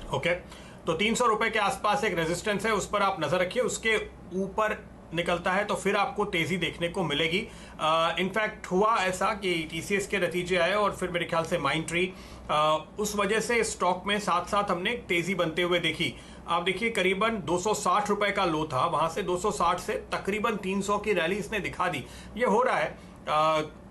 Okay, तो 300 रुपए के आसपास एक रेजिस्टेंस है, उस पर आप नजर रखिए। उसके ऊपर निकलता है तो फिर आपको तेजी देखने को मिलेगी। इनफैक्ट हुआ ऐसा कि टीसीएस के नतीजे आए और फिर मेरे ख्याल से माइंडट्री, उस वजह से स्टॉक में साथ साथ हमने एक तेजी बनते हुए देखी। आप देखिए करीबन 260 रुपए का लो था, वहां से 260 से तकरीबन 300 की रैली इसने दिखा दी। ये हो रहा है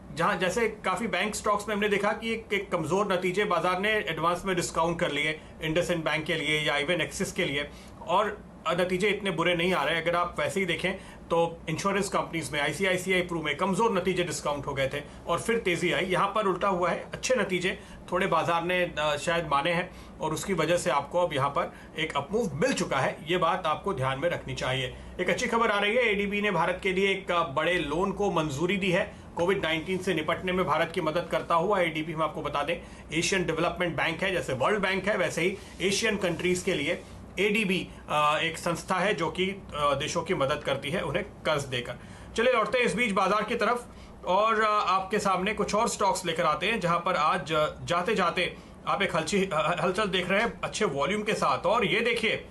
जहां जैसे काफी बैंक स्टॉक्स में हमने देखा कि एक कमजोर नतीजे बाजार ने एडवांस में डिस्काउंट कर लिए, इंडसइंड बैंक के लिए या इवन एक्सिस के लिए, और नतीजे इतने बुरे नहीं आ रहे। अगर आप वैसे ही देखें तो इंश्योरेंस कंपनीज में, आईसीआईसीआई प्रू में कमजोर नतीजे डिस्काउंट हो गए थे और फिर तेजी आई। यहां पर उल्टा हुआ है, अच्छे नतीजे थोड़े बाजार ने शायद माने हैं और उसकी वजह से आपको अब यहां पर एक अपमूव मिल चुका है। ये बात आपको ध्यान में रखनी चाहिए। एक अच्छी खबर आ रही है, एडीबी ने भारत के लिए एक बड़े लोन को मंजूरी दी है। कोविड-19 से निपटने में भारत की मदद करता हुआ एडीबी, हम आपको बता दें, एशियन डेवलपमेंट बैंक है। जैसे वर्ल्ड बैंक है वैसे ही एशियन कंट्रीज के लिए एडीबी एक संस्था है जो कि देशों की मदद करती है उन्हें कर्ज देकर। चलिए लौटते हैं इस बीच बाजार की तरफ और आपके सामने कुछ और स्टॉक्स लेकर आते हैं जहां पर आज जाते जाते आप एक हलचल देख रहे हैं अच्छे वॉल्यूम के साथ। और ये देखिए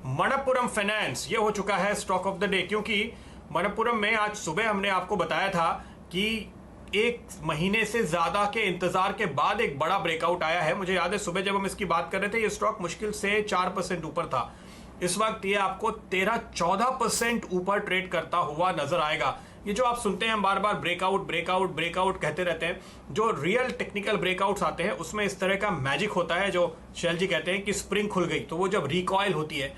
मनप्पुरम फाइनेंस, ये हो चुका है स्टॉक ऑफ द डे, क्योंकि मनप्पुरम में आज सुबह हमने आपको बताया था कि एक महीने से ज्यादा के इंतजार के बाद एक बड़ा ब्रेकआउट आया है। मुझे याद है सुबह जब हम इसकी बात कर रहे थे ये स्टॉक मुश्किल से 4% ऊपर था। इस वक्त ये आपको 13-14% ऊपर ट्रेड करता हुआ नजर आएगा। ये जो आप सुनते हैं हम बार बार ब्रेकआउट ब्रेकआउट ब्रेकआउट कहते रहते हैं, जो रियल टेक्निकल ब्रेकआउट्स आते हैं उसमें इस तरह का मैजिक होता है, जो शैल जी कहते हैं कि स्प्रिंग खुल गई, तो वो जब रिकॉइल होती है,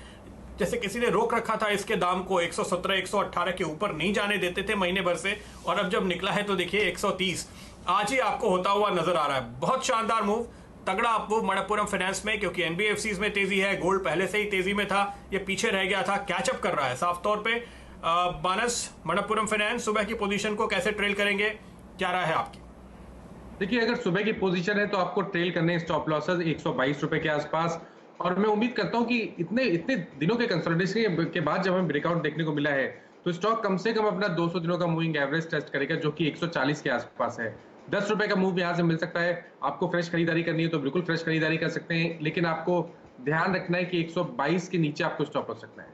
जैसे किसी ने रोक रखा था इसके दाम को 117 118 के ऊपर नहीं जाने देते थे महीने भर से, और अब जब निकला है तो देखिए 130 आज ही आपको होता हुआ नजर आ रहा है। बहुत शानदार मूव, तगड़ा अपमूव मनप्पुरम फाइनेंस में, क्योंकि एनबीएफसीज में तेजी है, गोल्ड पहले से ही तेजी में था, ये पीछे रह गया था, कैचअप कर रहा है साफ तौर पे। मानस, मनप्पुरम फाइनेंस सुबह की पोजीशन को कैसे ट्रेल करेंगे, क्या राय है आपकी? देखिए, अगर सुबह की पोजीशन है तो आपको ट्रेल करने स्टॉप लॉसेस 122 रुपए के आसपास, और मैं उम्मीद करता हूं कि इतने इतने दिनों के कंसोलिडेशन के बाद जब हमें ब्रेकआउट देखने को मिला है तो स्टॉक कम से कम अपना 200 दिनों का मूविंग एवरेज टेस्ट करेगा, जो कि 140 के आसपास है। 10 रुपए का मूव यहां से मिल सकता है। आपको फ्रेश खरीदारी करनी है तो बिल्कुल फ्रेश खरीदारी कर सकते हैं, लेकिन आपको ध्यान रखना है कि 122 के नीचे आपको स्टॉप लॉस रखना है।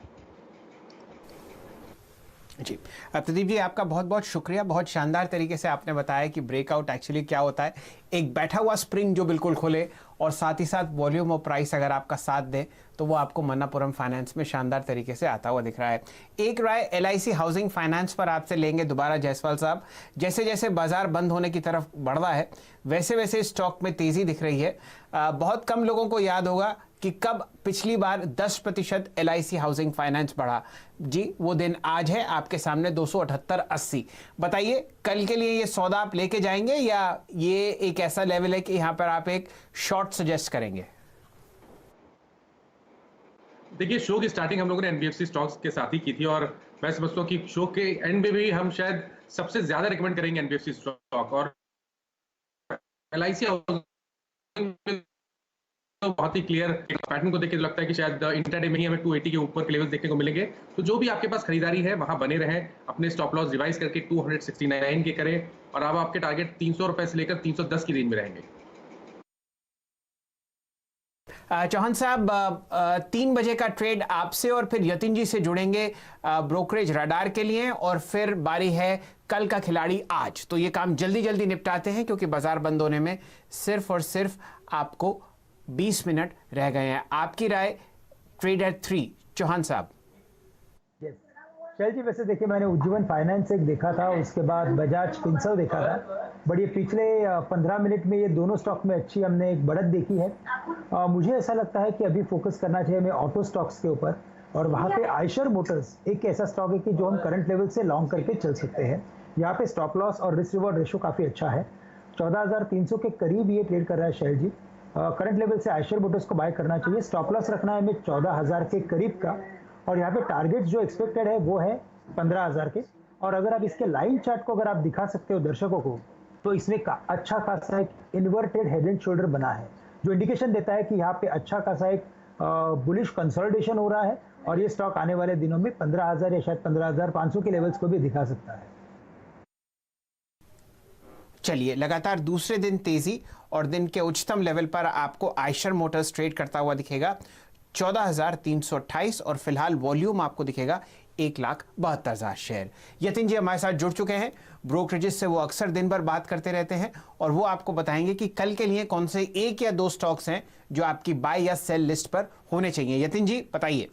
जी, प्रदीप जी आपका बहुत बहुत शुक्रिया। बहुत शानदार तरीके से आपने बताया कि ब्रेकआउट एक्चुअली क्या होता है, एक बैठा हुआ स्प्रिंग जो बिल्कुल खुले, और साथ ही साथ वॉल्यूम और प्राइस अगर आपका साथ दे तो वो आपको मनप्पुरम फाइनेंस में शानदार तरीके से आता हुआ दिख रहा है। एक राय एलआईसी हाउसिंग फाइनेंस पर आपसे लेंगे दोबारा जायसवाल साहब। जैसे जैसे बाजार बंद होने की तरफ बढ़ रहा है वैसे वैसे स्टॉक में तेजी दिख रही है। बहुत कम लोगों को याद होगा कि कब पिछली बार 10% एलआईसी हाउसिंग फाइनेंस बढ़ा। जी वो दिन आज है आपके सामने 278.80। बताइए कल के लिए ये सौदा आप लेके जाएंगे या ये एक ऐसा लेवल है कि यहां पर आप एक शॉर्ट सजेस्ट करेंगे? देखिए, शो की स्टार्टिंग हम लोगों ने एनबीएफसी स्टॉक्स के साथ ही की थी, और मैं समझता हूं कि शो के एंड में भी हम शायद सबसे ज्यादा रिकमेंड करेंगे एनबीएफसी स्टॉक। और एलआईसी तो बहुत ही क्लियर पैटर्न को देख के लगता है कि शायद इंट्राडे में ही हमें 280 के ऊपर के लेवल्स देखने को मिलेंगे। तो जो भी आपके पास खरीदारी है वहां बने रहें, अपने स्टॉप लॉस रिवाइज करके 269 के करें, और अब आपके टारगेट 300 रुपए से लेकर 310 की रेंज में रहेंगे। चौहान साहब, 3 बजे का ट्रेड आपसे और फिर यतिन जी से जुड़ेंगे ब्रोकरेज रडार के लिए, और फिर बारी है कल का खिलाड़ी आज। तो ये काम जल्दी जल्दी निपटाते हैं क्योंकि बाजार बंद होने में सिर्फ और सिर्फ आपको 20 मिनट रह गए हैं। आपकी राय ट्रेड एट 3, चौहान साहब। शैल जी, वैसे देखिए मैंने उज्जीवन फाइनेंस एक देखा था, उसके बाद बजाज फिनसर्व देखा था, बट ये पिछले 15 मिनट में ये दोनों स्टॉक में अच्छी हमने एक बढ़त देखी है। मुझे ऐसा लगता है कि अभी फोकस करना चाहिए हमें ऑटो स्टॉक्स के ऊपर, और वहाँ पे आयशर मोटर्स एक ऐसा स्टॉक है कि जो हम करंट लेवल से लॉन्ग करके चल सकते हैं। यहाँ पे स्टॉप लॉस और रिस्क रिवॉर्ड रेशो काफ़ी अच्छा है, 14,300 के करीब ये ट्रेड कर रहा है शैल जी। करंट लेवल से आयशर मोटर्स को बाय करना चाहिए। स्टॉप लॉस रखना है हमें 14,000 के करीब का, और यहाँ पे टारगेट जो एक्सपेक्टेड है वो है 15,000 के। और अगर आप इसके लाइन चार्ट को अगर आप दिखा सकते हो दर्शकों को, तो इसमें अच्छा खासा एक इन्वर्टेड हेड एंड शोल्डर बना है, जो इंडिकेशन देता है कि यहाँ पे अच्छा खासा एक बुलिश कंसोलिडेशन हो रहा है, और ये स्टॉक आने वाले दिनों में 15,000 या शायद 15,500 के लेवल्स को भी दिखा सकता है। चलिए लगातार दूसरे दिन तेजी और दिन के उच्चतम लेवल पर आपको आयशर मोटर्स ट्रेड करता हुआ दिखेगा 14,328 और फिलहाल वॉल्यूम आपको दिखेगा 1,72,000 शेयर। यतिन जी हमारे साथ जुड़ चुके हैं, ब्रोकरेजेस से वो अक्सर दिन भर बात करते रहते हैं और वो आपको बताएंगे कि कल के लिए कौन से 1 या 2 स्टॉक्स हैं जो आपकी बाय या सेल लिस्ट पर होने चाहिए। यतिन जी बताइए।